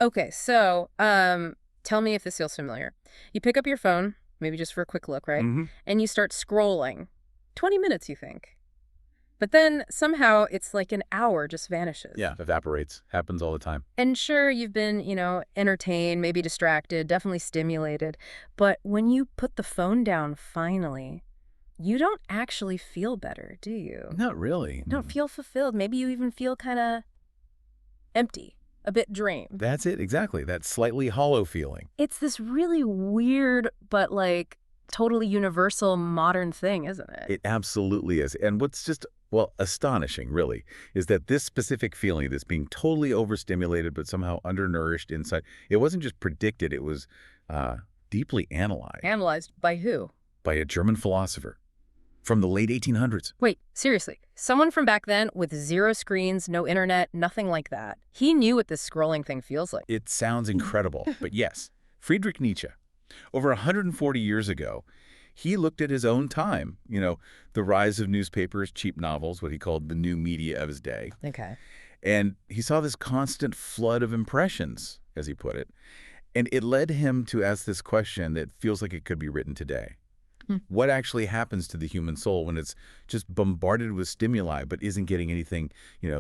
Okay, so tell me if this feels familiar. You pick up your phone, maybe just for a quick look, right? Hmm. And you start scrolling. 20 minutes, you think. But then somehow it's like an hour just vanishes. Yeah, evaporates. Happens all the time. And sure, you've been, entertained, maybe distracted, definitely stimulated. But when you put the phone down finally, you don't actually feel better, do you? Not really. You don't feel fulfilled. Maybe you even feel kind of empty, a bit drained. That's it, exactly. That slightly hollow feeling. It's this really weird, but like totally universal modern thing, isn't it? It absolutely is. And what's just, well, astonishing, really, is that this specific feeling, this being totally overstimulated but somehow undernourished inside, it wasn't just predicted, it was deeply analyzed Analyzed by who? by a German philosopher from the late 1800s. Wait, seriously. Someone from back then with zero screens, no internet, nothing like that. He knew what this scrolling thing feels like. It sounds incredible, but yes, Friedrich Nietzsche, over 140 years ago, he looked at his own time, the rise of newspapers, cheap novels, what he called the new media of his day. Okay. And he saw this constant flood of impressions, as he put it. And it led him to ask this question that feels like it could be written today. What actually happens to the human soul when it's just bombarded with stimuli but isn't getting anything,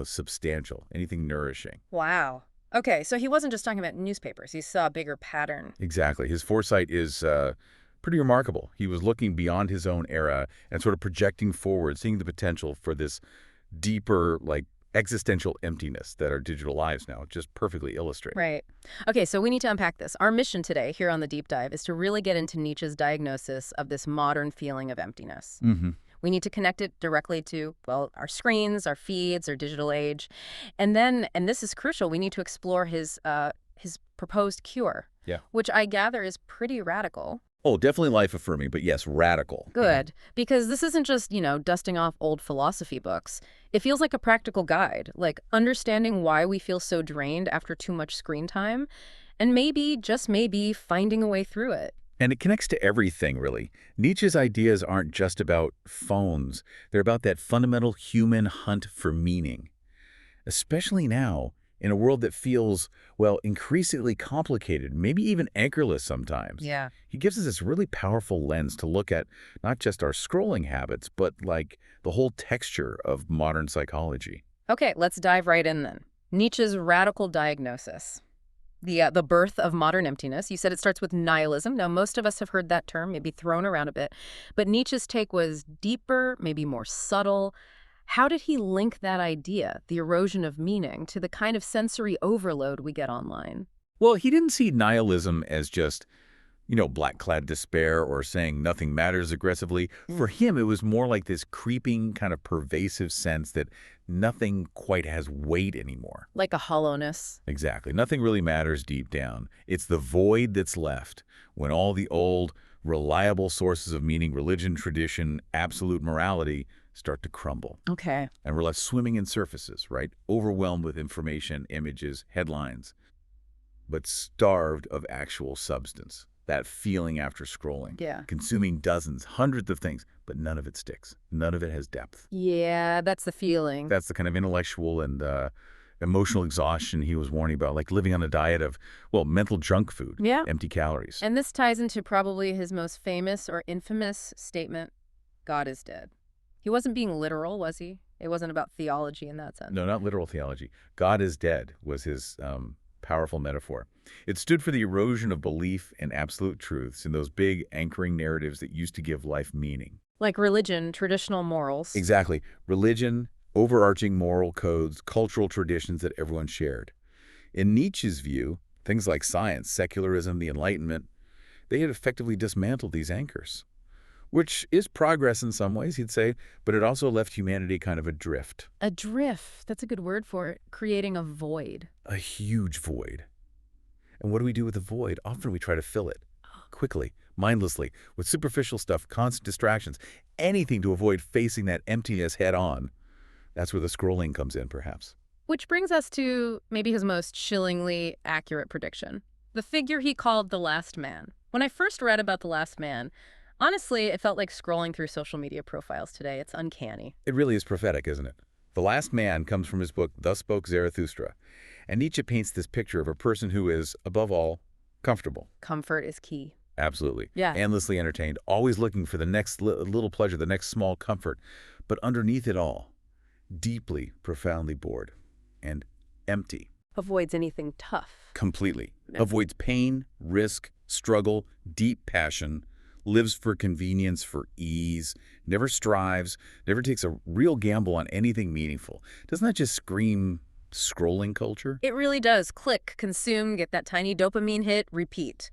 substantial, anything nourishing? Wow. Okay, so he wasn't just talking about newspapers. He saw a bigger pattern. Exactly. His foresight is pretty remarkable. He was looking beyond his own era and sort of projecting forward, seeing the potential for this deeper, like, existential emptiness that our digital lives now just perfectly illustrate. Right. Okay, so we need to unpack this. Our mission today here on the Deep Dive is to really get into Nietzsche's diagnosis of this modern feeling of emptiness. Hmm. We need to connect it directly to, well, our screens, our feeds, our digital age. And then, and this is crucial, we need to explore his proposed cure, Yeah. which I gather is pretty radical. Oh, definitely life-affirming, but yes, radical. Good, because this isn't just, dusting off old philosophy books. It feels like a practical guide, like understanding why we feel so drained after too much screen time, and maybe, just maybe, finding a way through it. And it connects to everything, really. Nietzsche's ideas aren't just about phones. They're about that fundamental human hunt for meaning. Especially now, in a world that feels, well, increasingly complicated, maybe even anchorless sometimes. Yeah. He gives us this really powerful lens to look at not just our scrolling habits, but like the whole texture of modern psychology. Okay, let's dive right in then. Nietzsche's radical diagnosis. The birth of modern emptiness. You said it starts with nihilism. Now, most of us have heard that term, maybe thrown around a bit. But Nietzsche's take was deeper, maybe more subtle. How did he link that idea, the erosion of meaning, to the kind of sensory overload we get online? Well, he didn't see nihilism as just, black-clad despair or saying nothing matters aggressively. For him, it was more like this creeping, kind of pervasive sense that nothing quite has weight anymore. Like a hollowness. Exactly. Nothing really matters deep down. It's the void that's left when all the old, reliable sources of meaning, religion, tradition, absolute morality, start to crumble. Okay. And we're left swimming in surfaces, right? Overwhelmed with information, images, headlines, but starved of actual substance. That feeling after scrolling. Yeah. Consuming dozens, hundreds of things, but none of it sticks. None of it has depth. Yeah, that's the feeling. That's the kind of intellectual and emotional exhaustion he was warning about, like living on a diet of, well, mental junk food, Yeah. empty calories. And this ties into probably his most famous or infamous statement, God is dead. He wasn't being literal, was he? It wasn't about theology in that sense. No, not literal theology. God is dead was his powerful metaphor. It stood for the erosion of belief in absolute truths in those big anchoring narratives that used to give life meaning. Like religion, traditional morals. Exactly. Religion, overarching moral codes, cultural traditions that everyone shared. In Nietzsche's view, things like science, secularism, the Enlightenment, they had effectively dismantled these anchors, which is progress in some ways, he'd say, but it also left humanity kind of adrift. Adrift, that's a good word for it, creating a void. A huge void. And what do we do with the void? Often we try to fill it quickly, mindlessly, with superficial stuff, constant distractions, anything to avoid facing that emptiness head on. That's where the scrolling comes in, perhaps. Which brings us to maybe his most chillingly accurate prediction, the figure he called the last man. When I first read about the last man, honestly, it felt like scrolling through social media profiles today. It's uncanny. It really is prophetic, isn't it? The Last Man comes from his book, Thus Spoke Zarathustra. And Nietzsche paints this picture of a person who is, above all, comfortable. Comfort is key. Absolutely. Yeah. Endlessly entertained, always looking for the next little pleasure, the next small comfort. But underneath it all, deeply, profoundly bored and empty. Avoids anything tough. Completely. Yeah. Avoids pain, risk, struggle, deep passion, lives for convenience, for ease, never strives, never takes a real gamble on anything meaningful. Doesn't that just scream scrolling culture? It really does. Click, consume, get that tiny dopamine hit, repeat.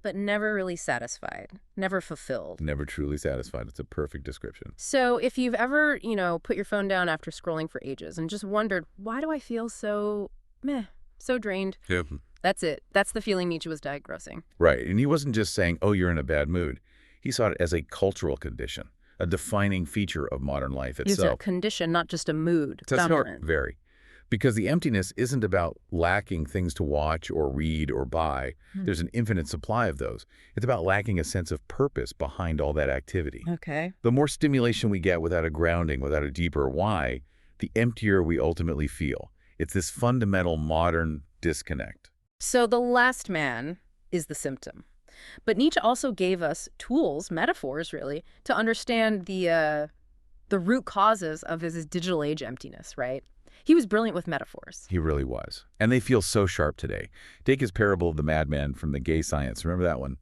But never really satisfied, never fulfilled. Never truly satisfied. It's a perfect description. So if you've ever, put your phone down after scrolling for ages and just wondered, why do I feel so meh, so drained? Yeah. That's it. That's the feeling Nietzsche was diagnosing. Right. And he wasn't just saying, oh, you're in a bad mood. He saw it as a cultural condition, a defining feature of modern life It's itself. a condition, not just a mood. That's Dominant. very. Because the emptiness isn't about lacking things to watch or read or buy. There's an infinite supply of those. It's about lacking a sense of purpose behind all that activity. Okay. The more stimulation we get without a grounding, without a deeper why, the emptier we ultimately feel. It's this fundamental modern disconnect. So the last man is the symptom. But Nietzsche also gave us tools, metaphors really, to understand the root causes of his digital age emptiness, right? He was brilliant with metaphors. He really was. And they feel so sharp today. Take his parable of the madman from the Gay Science. Remember that one?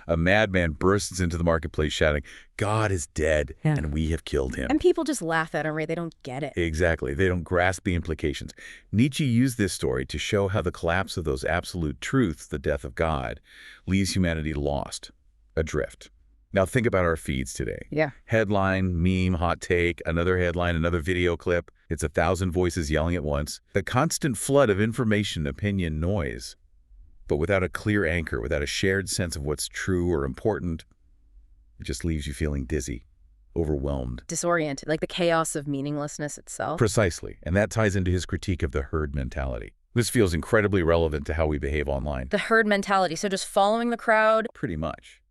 A madman bursts into the marketplace shouting, God is dead, and we have killed him. And people just laugh at him, right? They don't get it. Exactly. They don't grasp the implications. Nietzsche used this story to show how the collapse of those absolute truths, the death of God, leaves humanity lost, adrift. Now think about our feeds today. Yeah. Headline, meme, hot take, another headline, another video clip. It's 1,000 voices yelling at once. The constant flood of information, opinion, noise. But without a clear anchor, without a shared sense of what's true or important, it just leaves you feeling dizzy, overwhelmed. Disoriented, like the chaos of meaninglessness itself. Precisely. And that ties into his critique of the herd mentality. This feels incredibly relevant to how we behave online. The herd mentality, so just following the crowd. Pretty much.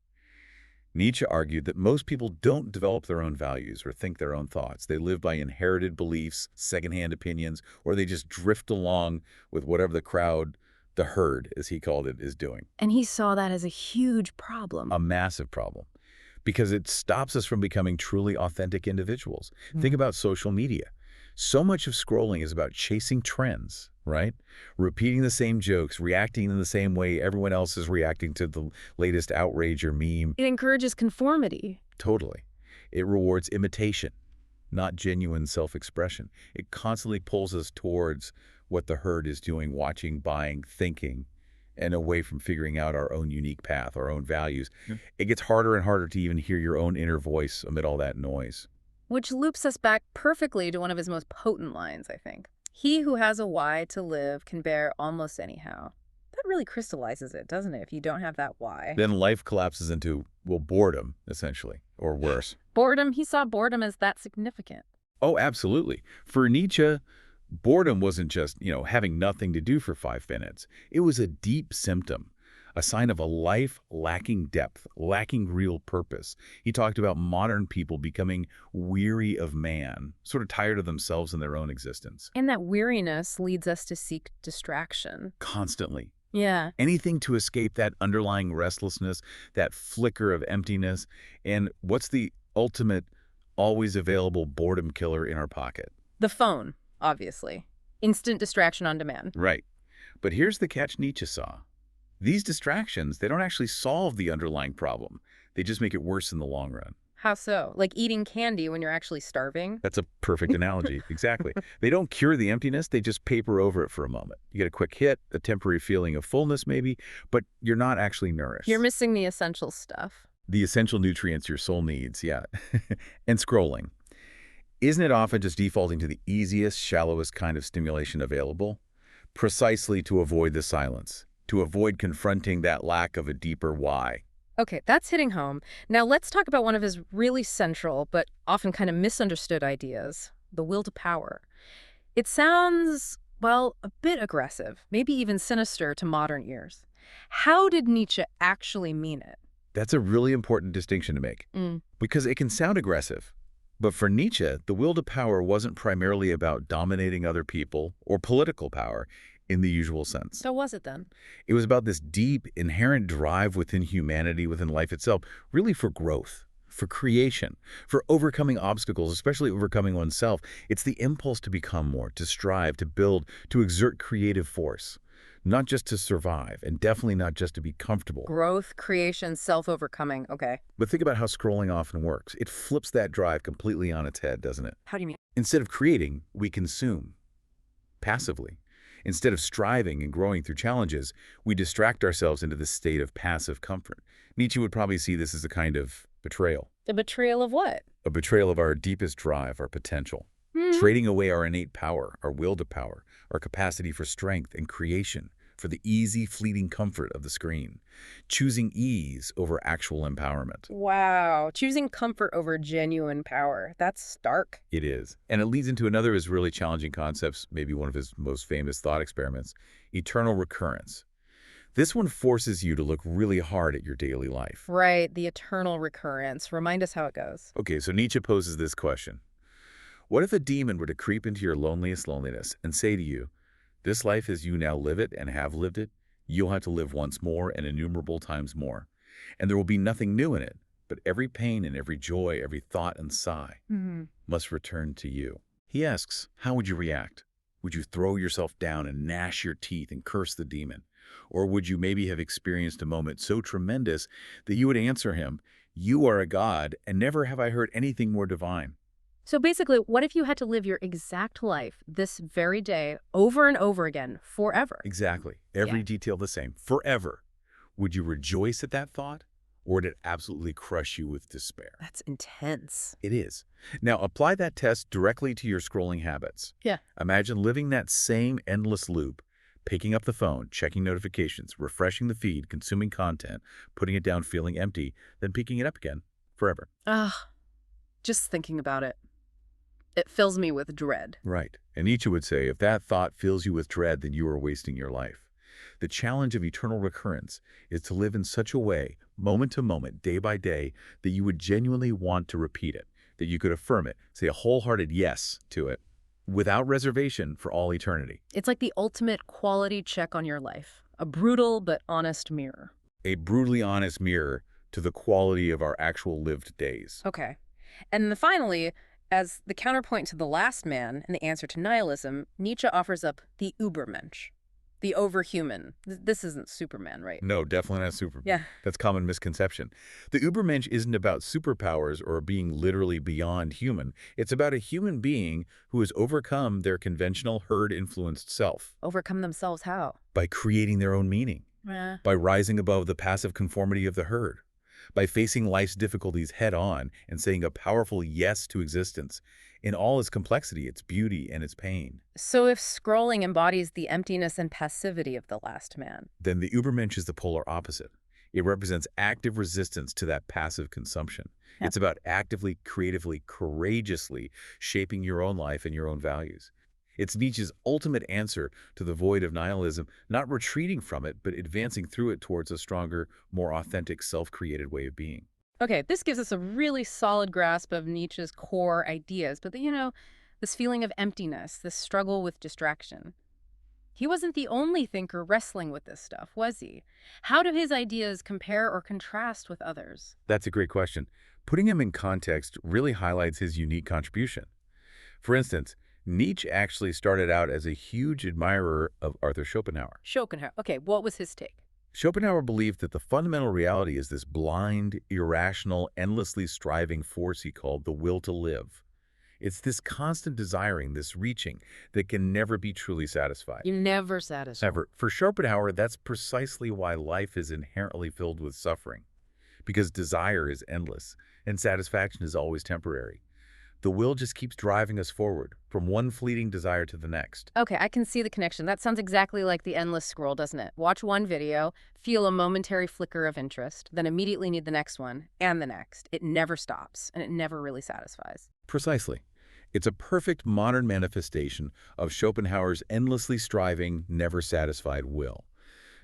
Nietzsche argued that most people don't develop their own values or think their own thoughts. They live by inherited beliefs, secondhand opinions, or they just drift along with whatever the crowd, the herd, as he called it, is doing. And he saw that as a huge problem. A massive problem. Because it stops us from becoming truly authentic individuals. Think about social media. So much of scrolling is about chasing trends, right? Repeating the same jokes, reacting in the same way everyone else is reacting to the latest outrage or meme. It encourages conformity. Totally. It rewards imitation, not genuine self-expression. It constantly pulls us towards what the herd is doing, watching, buying, thinking, and away from figuring out our own unique path, our own values. It gets harder and harder to even hear your own inner voice amid all that noise. Which loops us back perfectly to one of his most potent lines, I think. He who has a why to live can bear almost anyhow. That really crystallizes it, doesn't it, if you don't have that why? Then life collapses into, well, boredom, essentially, or worse. Boredom, he saw boredom as that significant. Oh, absolutely. For Nietzsche, boredom wasn't just, having nothing to do for 5 minutes. It was a deep symptom, a sign of a life lacking depth, lacking real purpose. He talked about modern people becoming weary of man, sort of tired of themselves and their own existence. And that weariness leads us to seek distraction. Constantly. Yeah. Anything to escape that underlying restlessness, that flicker of emptiness. And what's the ultimate, always available boredom killer in our pocket? The phone, obviously. Instant distraction on demand. Right. But here's the catch Nietzsche saw. These distractions, they don't actually solve the underlying problem. They just make it worse in the long run. How so? Like eating candy when you're actually starving? That's a perfect analogy. Exactly. They don't cure the emptiness. They just paper over it for a moment. You get a quick hit, a temporary feeling of fullness maybe, but you're not actually nourished. You're missing the essential stuff. The essential nutrients your soul needs, yeah. And scrolling. Isn't it often just defaulting to the easiest, shallowest kind of stimulation available? Precisely to avoid the silence, to avoid confronting that lack of a deeper why. Okay, that's hitting home. Now let's talk about one of his really central, but often kind of misunderstood ideas, the will to power. It sounds, well, a bit aggressive, maybe even sinister to modern ears. How did Nietzsche actually mean it? That's a really important distinction to make, because it can sound aggressive. But for Nietzsche, the will to power wasn't primarily about dominating other people or political power. in the usual sense. So was it then? It was about this deep, inherent drive within humanity, within life itself, really for growth, for creation, for overcoming obstacles, especially overcoming oneself. It's the impulse to become more, to strive, to build, to exert creative force. Not just to survive, and definitely not just to be comfortable. Growth, creation, self-overcoming. Okay. But think about how scrolling often works. It flips that drive completely on its head, doesn't it? How do you mean? Instead of creating, we consume, passively. Instead of striving and growing through challenges, we distract ourselves into this state of passive comfort. Nietzsche would probably see this as a kind of betrayal. The betrayal of what? A betrayal of our deepest drive, our potential. Trading away our innate power, our will to power, our capacity for strength and creation, for the easy, fleeting comfort of the screen. Choosing ease over actual empowerment. Wow. Choosing comfort over genuine power. That's stark. It is. And it leads into another of his really challenging concepts, maybe one of his most famous thought experiments, eternal recurrence. This one forces you to look really hard at your daily life. Right. The eternal recurrence. Remind us how it goes. Okay, so Nietzsche poses this question. What if a demon were to creep into your loneliest loneliness and say to you, this life as you now live it and have lived it, you'll have to live once more and innumerable times more. And there will be nothing new in it, but every pain and every joy, every thought and sigh must return to you. He asks, how would you react? Would you throw yourself down and gnash your teeth and curse the demon? Or would you maybe have experienced a moment so tremendous that you would answer him, you are a god, and never have I heard anything more divine? So basically, what if you had to live your exact life this very day over and over again forever? Exactly. Every detail the same. Forever. Would you rejoice at that thought? Or would it absolutely crush you with despair? That's intense. It is. Now, apply that test directly to your scrolling habits. Yeah. Imagine living that same endless loop, picking up the phone, checking notifications, refreshing the feed, consuming content, putting it down feeling empty, then picking it up again forever. Just thinking about it. It fills me with dread. Right. And Nietzsche would say, if that thought fills you with dread, then you are wasting your life. The challenge of eternal recurrence is to live in such a way, moment to moment, day by day, that you would genuinely want to repeat it, that you could affirm it, say a wholehearted yes to it, without reservation for all eternity. It's like the ultimate quality check on your life. A brutal but honest mirror. A brutally honest mirror to the quality of our actual lived days. Okay. And then finally, as the counterpoint to the last man and the answer to nihilism, Nietzsche offers up the Übermensch, the overhuman. This isn't Superman, right? No, definitely not Superman. Yeah. That's common misconception. The Übermensch isn't about superpowers or being literally beyond human. It's about a human being who has overcome their conventional herd-influenced self. Overcome themselves how? By creating their own meaning. By rising above the passive conformity of the herd. By facing life's difficulties head-on and saying a powerful yes to existence in all its complexity, its beauty, and its pain. So if scrolling embodies the emptiness and passivity of the last man, then the Übermensch is the polar opposite. It represents active resistance to that passive consumption. Yep. It's about actively, creatively, courageously shaping your own life and your own values. It's Nietzsche's ultimate answer to the void of nihilism, not retreating from it, but advancing through it towards a stronger, more authentic, self-created way of being. Okay, this gives us a really solid grasp of Nietzsche's core ideas, but this feeling of emptiness, this struggle with distraction. He wasn't the only thinker wrestling with this stuff, was he? How do his ideas compare or contrast with others? That's a great question. Putting him in context really highlights his unique contribution. For instance, Nietzsche actually started out as a huge admirer of Arthur Schopenhauer. Schopenhauer. Okay, what was his take? Schopenhauer believed that the fundamental reality is this blind, irrational, endlessly striving force he called the will to live. It's this constant desiring, this reaching, that can never be truly satisfied. You never satisfied. Never. For Schopenhauer, that's precisely why life is inherently filled with suffering. Because desire is endless, and satisfaction is always temporary. The will just keeps driving us forward, from one fleeting desire to the next. Okay, I can see the connection. That sounds exactly like the endless scroll, doesn't it? Watch one video, feel a momentary flicker of interest, then immediately need the next one, and the next. It never stops, and it never really satisfies. Precisely. It's a perfect modern manifestation of Schopenhauer's endlessly striving, never satisfied will.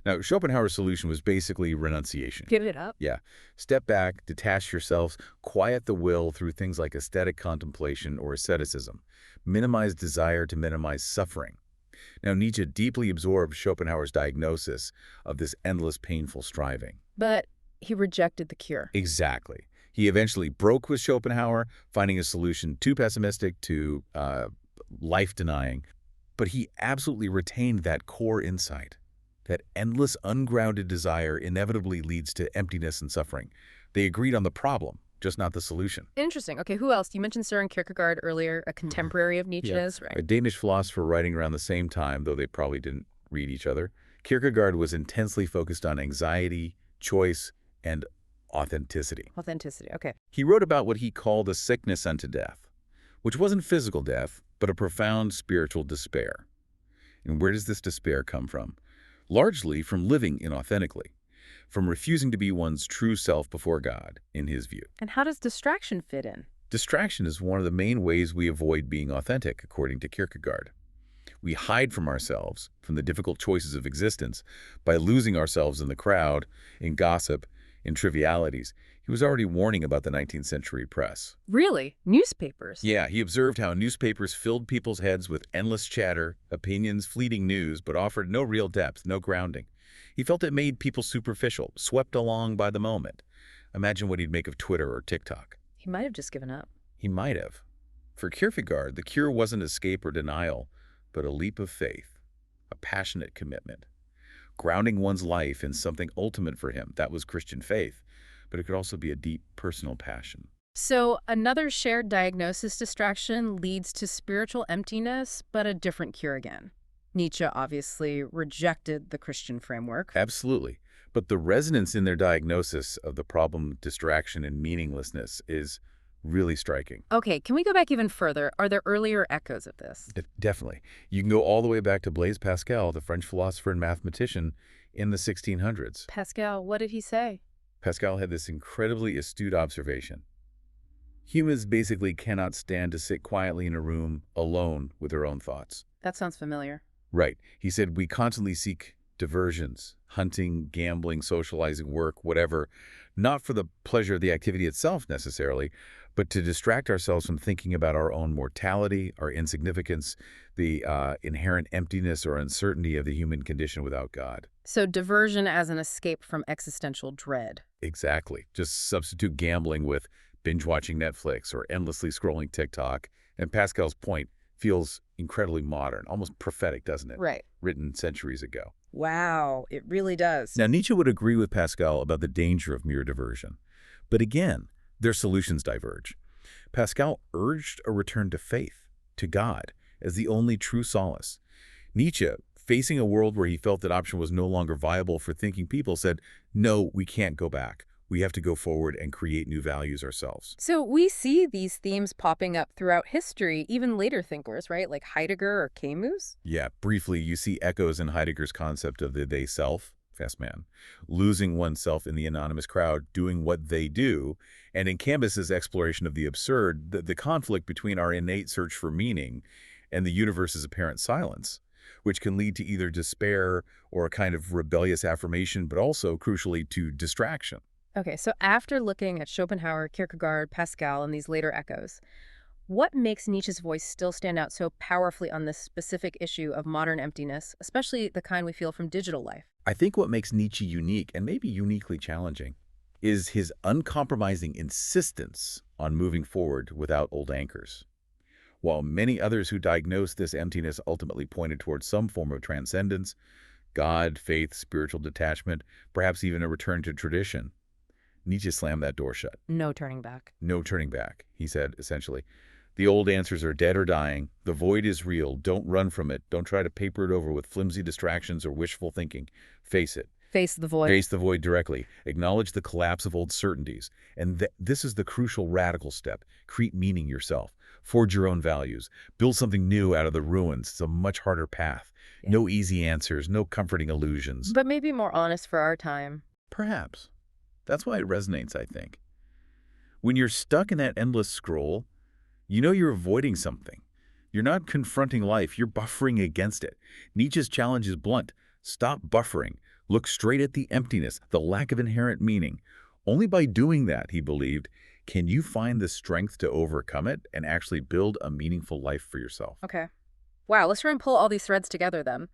Now, Schopenhauer's solution was basically renunciation. Give it up. Yeah. Step back, detach yourselves, quiet the will through things like aesthetic contemplation or asceticism. Minimize desire to minimize suffering. Now, Nietzsche deeply absorbed Schopenhauer's diagnosis of this endless, painful striving. But he rejected the cure. Exactly. He eventually broke with Schopenhauer, finding a solution too pessimistic, too life-denying. But he absolutely retained that core insight. That endless, ungrounded desire inevitably leads to emptiness and suffering. They agreed on the problem, just not the solution. Interesting. Okay, who else? You mentioned Søren Kierkegaard earlier, a contemporary of Nietzsche's, A right? Danish philosopher writing around the same time, though they probably didn't read each other. Kierkegaard was intensely focused on anxiety, choice, and authenticity. Authenticity. Okay. He wrote about what he called a sickness unto death, which wasn't physical death, but a profound spiritual despair. And where does this despair come from? Largely from living inauthentically, from refusing to be one's true self before God, in his view. And how does distraction fit in? Distraction is one of the main ways we avoid being authentic, according to Kierkegaard. We hide from ourselves, from the difficult choices of existence, by losing ourselves in the crowd, in gossip, in trivialities. He was already warning about the 19th century press. Really? Newspapers? Yeah, he observed how newspapers filled people's heads with endless chatter, opinions, fleeting news, but offered no real depth, no grounding. He felt it made people superficial, swept along by the moment. Imagine what he'd make of Twitter or TikTok. He might have just given up. He might have. For Kierkegaard, the cure wasn't escape or denial, but a leap of faith, a passionate commitment. Grounding one's life in something ultimate for him, that was Christian faith, but it could also be a deep personal passion. So another shared diagnosis distraction leads to spiritual emptiness, but a different cure again. Nietzsche obviously rejected the Christian framework. Absolutely. But the resonance in their diagnosis of the problem, distraction, and meaninglessness is really striking. Okay, can we go back even further? Are there earlier echoes of this? Definitely. You can go all the way back to Blaise Pascal, the French philosopher and mathematician in the 1600s. Pascal, what did he say? Pascal had this incredibly astute observation. Humans basically cannot stand to sit quietly in a room alone with their own thoughts. That sounds familiar. Right. He said we constantly seek diversions, hunting, gambling, socializing, work, whatever, not for the pleasure of the activity itself necessarily, but to distract ourselves from thinking about our own mortality, our insignificance, the inherent emptiness or uncertainty of the human condition without God. So diversion as an escape from existential dread. Exactly. Just substitute gambling with binge-watching Netflix or endlessly scrolling TikTok. And Pascal's point feels incredibly modern, almost prophetic, doesn't it? Right. Written centuries ago. Wow, it really does. Now, Nietzsche would agree with Pascal about the danger of mere diversion. But again, their solutions diverge. Pascal urged a return to faith, to God, as the only true solace. Nietzsche, facing a world where he felt that option was no longer viable for thinking people, said, no, we can't go back. We have to go forward and create new values ourselves. So we see these themes popping up throughout history, even later thinkers, right? Like Heidegger or Camus? Yeah, briefly, you see echoes in Heidegger's concept of the they-self, fast man, losing oneself in the anonymous crowd, doing what they do, and in Camus's exploration of the absurd, the conflict between our innate search for meaning and the universe's apparent silence, which can lead to either despair or a kind of rebellious affirmation, but also, crucially, to distraction. Okay, so after looking at Schopenhauer, Kierkegaard, Pascal, and these later echoes, what makes Nietzsche's voice still stand out so powerfully on this specific issue of modern emptiness, especially the kind we feel from digital life? I think what makes Nietzsche unique, and maybe uniquely challenging, is his uncompromising insistence on moving forward without old anchors. While many others who diagnosed this emptiness ultimately pointed towards some form of transcendence, God, faith, spiritual detachment, perhaps even a return to tradition, Nietzsche slammed that door shut. No turning back. No turning back, he said, essentially. The old answers are dead or dying. The void is real. Don't run from it. Don't try to paper it over with flimsy distractions or wishful thinking. Face it. Face the void. Face the void directly. Acknowledge the collapse of old certainties. And this is the crucial radical step. Create meaning yourself. Forge your own values. Build something new out of the ruins. It's a much harder path. Yeah. No easy answers. No comforting illusions. But maybe more honest for our time. Perhaps. That's why it resonates, I think. When you're stuck in that endless scroll, you know you're avoiding something. You're not confronting life, you're buffering against it. Nietzsche's challenge is blunt. Stop buffering. Look straight at the emptiness, the lack of inherent meaning. Only by doing that, he believed, can you find the strength to overcome it and actually build a meaningful life for yourself. Okay. Wow, let's try and pull all these threads together then.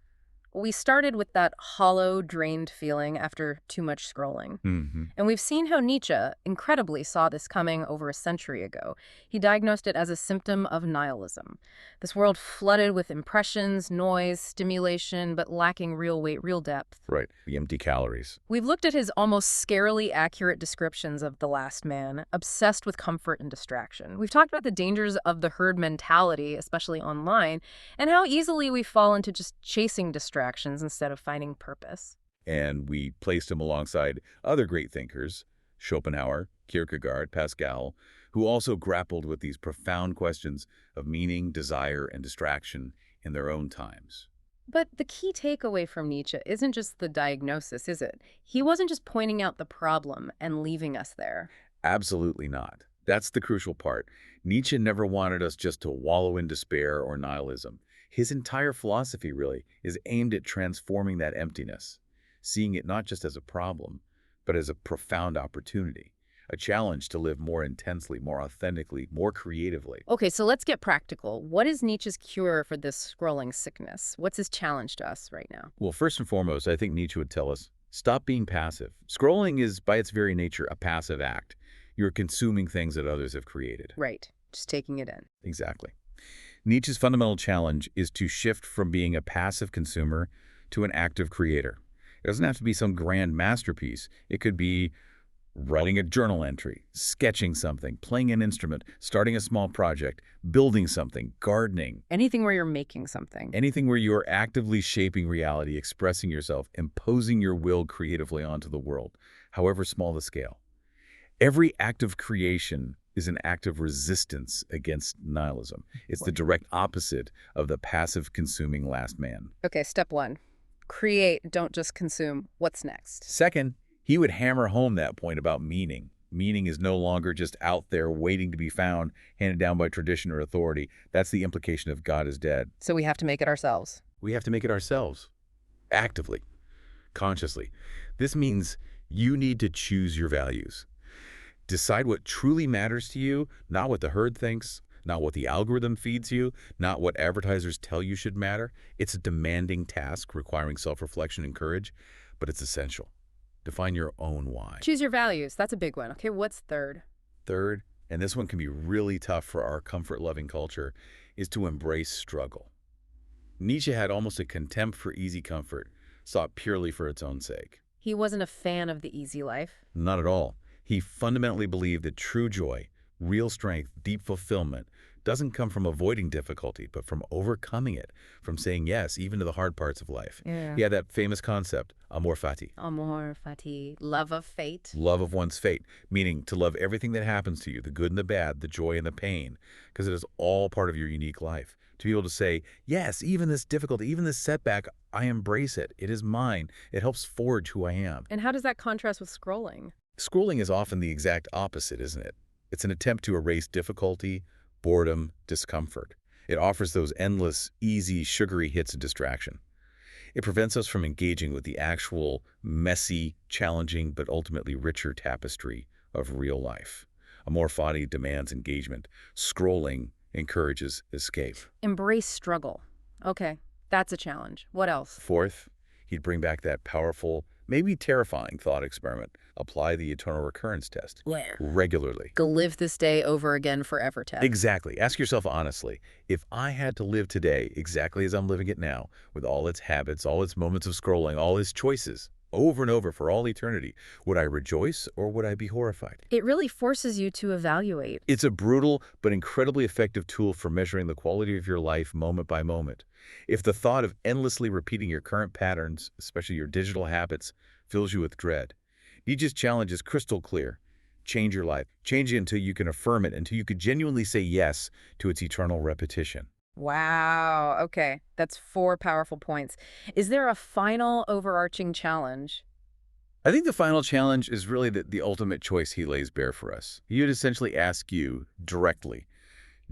We started with that hollow, drained feeling after too much scrolling. Hmm. And we've seen how Nietzsche incredibly saw this coming over a century ago. He diagnosed it as a symptom of nihilism. This world flooded with impressions, noise, stimulation, but lacking real weight, real depth. Right, the empty calories. We've looked at his almost scarily accurate descriptions of the last man, obsessed with comfort and distraction. We've talked about the dangers of the herd mentality, especially online, and how easily we fall into just chasing distractions instead of finding purpose. And we placed him alongside other great thinkers, Schopenhauer, Kierkegaard, Pascal, who also grappled with these profound questions of meaning, desire, and distraction in their own times. But the key takeaway from Nietzsche isn't just the diagnosis, is it? He wasn't just pointing out the problem and leaving us there. Absolutely not. That's the crucial part. Nietzsche never wanted us just to wallow in despair or nihilism. His entire philosophy, really, is aimed at transforming that emptiness, seeing it not just as a problem, but as a profound opportunity, a challenge to live more intensely, more authentically, more creatively. Okay, so let's get practical. What is Nietzsche's cure for this scrolling sickness? What's his challenge to us right now? Well, first and foremost, I think Nietzsche would tell us, stop being passive. Scrolling is, by its very nature, a passive act. You're consuming things that others have created. Right, just taking it in. Exactly. Nietzsche's fundamental challenge is to shift from being a passive consumer to an active creator. It doesn't have to be some grand masterpiece. It could be writing a journal entry, sketching something, playing an instrument, starting a small project, building something, gardening. Anything where you're making something. Anything where you're actively shaping reality, expressing yourself, imposing your will creatively onto the world, however small the scale. Every act of creation is an act of resistance against nihilism. It's the direct opposite of the passive consuming last man. Okay, step one. Create, don't just consume. What's next? Second, he would hammer home that point about meaning. Meaning is no longer just out there waiting to be found, handed down by tradition or authority. That's the implication of God is dead. So we have to make it ourselves. We have to make it ourselves, actively, consciously. This means you need to choose your values. Decide what truly matters to you, not what the herd thinks, not what the algorithm feeds you, not what advertisers tell you should matter. It's a demanding task requiring self-reflection and courage, but it's essential. Define your own why. Choose your values. That's a big one. Okay, what's third? Third, and this one can be really tough for our comfort-loving culture, is to embrace struggle. Nietzsche had almost a contempt for easy comfort, sought purely for its own sake. He wasn't a fan of the easy life. Not at all. He fundamentally believed that true joy, real strength, deep fulfillment doesn't come from avoiding difficulty, but from overcoming it, from saying yes, even to the hard parts of life. Yeah. He had that famous concept, amor fati, Amor fati, love of fate. love of one's fate, meaning to love everything that happens to you, the good and the bad, the joy and the pain, because it is all part of your unique life. To be able to say, yes, even this difficulty, even this setback, I embrace it. It is mine. It helps forge who I am. And how does that contrast with scrolling? Scrolling is often the exact opposite, isn't it? It's an attempt to erase difficulty, boredom, discomfort. It offers those endless, easy, sugary hits of distraction. It prevents us from engaging with the actual, messy, challenging, but ultimately richer tapestry of real life. Amor fati demands engagement. Scrolling encourages escape. Embrace struggle. Okay, that's a challenge. What else? Fourth, he'd bring back that powerful, maybe terrifying thought experiment. Apply the eternal recurrence test. Where? Regularly. Go live this day over again forever test. Exactly. Ask yourself honestly, if I had to live today exactly as I'm living it now, with all its habits, all its moments of scrolling, all its choices, over and over for all eternity, would I rejoice or would I be horrified? It really forces you to evaluate. It's a brutal but incredibly effective tool for measuring the quality of your life moment by moment. If the thought of endlessly repeating your current patterns, especially your digital habits, fills you with dread, Nietzsche's challenge is crystal clear. Change your life. Change it until you can affirm it, until you could genuinely say yes to its eternal repetition. Wow. Okay, that's 4 powerful points. Is there a final overarching challenge? I think the final challenge is really the ultimate choice he lays bare for us. He would essentially ask you directly,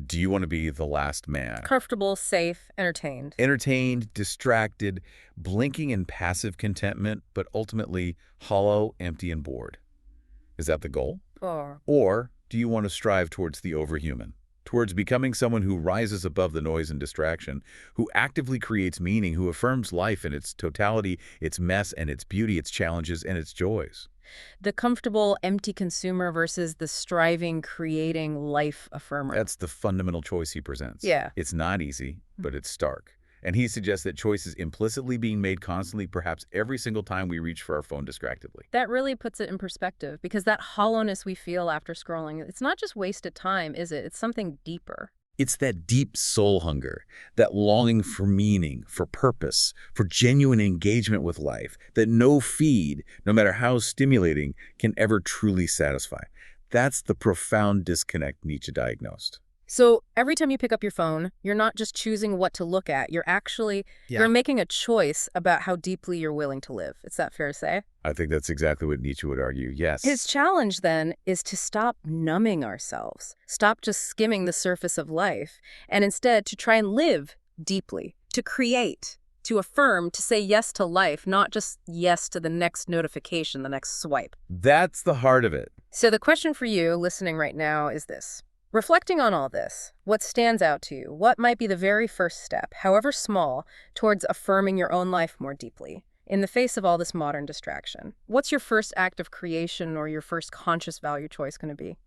do you want to be the last man? Comfortable, safe, entertained. Entertained, distracted, blinking in passive contentment, but ultimately hollow, empty, and bored. Is that the goal? Or Or do you want to strive towards the overhuman? towards becoming someone who rises above the noise and distraction, who actively creates meaning, who affirms life in its totality, its mess and its beauty, its challenges and its joys. The comfortable, empty consumer versus the striving, creating life affirmer. That's the fundamental choice he presents. Yeah. It's not easy, but it's stark. And he suggests that choice is implicitly being made constantly, perhaps every single time we reach for our phone distractedly. That really puts it in perspective, because that hollowness we feel after scrolling, it's not just wasted time, is it? It's something deeper. It's that deep soul hunger, that longing for meaning, for purpose, for genuine engagement with life, that no feed, no matter how stimulating, can ever truly satisfy. That's the profound disconnect Nietzsche diagnosed. So every time you pick up your phone, you're not just choosing what to look at. You're making a choice about how deeply you're willing to live. Is that fair to say? I think that's exactly what Nietzsche would argue, yes. His challenge, then, is to stop numbing ourselves, stop just skimming the surface of life, and instead to try and live deeply, to create, to affirm, to say yes to life, not just yes to the next notification, the next swipe. That's the heart of it. So the question for you listening right now is this. Reflecting on all this, what stands out to you? What might be the very first step, however small, towards affirming your own life more deeply? In the face of all this modern distraction, what's your first act of creation or your first conscious value choice going to be?